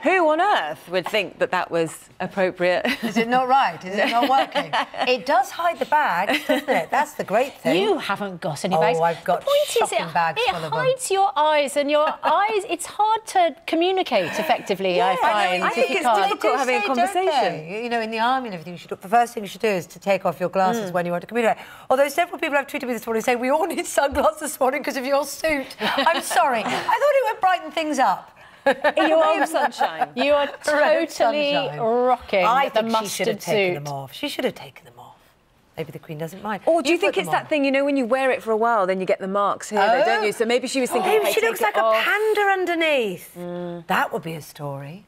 Who on earth would think that that was appropriate? Is it not right? Is it not working? It does hide the bags, doesn't it? That's the great thing. You haven't got any bags. Oh, I've got shocking bags full of them. It hides your eyes, and your eyes, it's hard to communicate effectively, I find. I think it's difficult having a conversation. You know, in the army and everything, the first thing you should do is to take off your glasses when you want to communicate. Although several people have tweeted me this morning saying, we all need sunglasses this morning because of your suit. I'm sorry. I thought it would brighten things up. In your own sunshine. You are totally rocking the mustard suit. she should have taken them off. She should have taken them off. Maybe the Queen doesn't mind. Or do you think it's that thing, you know, when you wear it for a while, then you get the marks here, though, don't you? So maybe she was thinking, she looks like a panda underneath. That would be a story.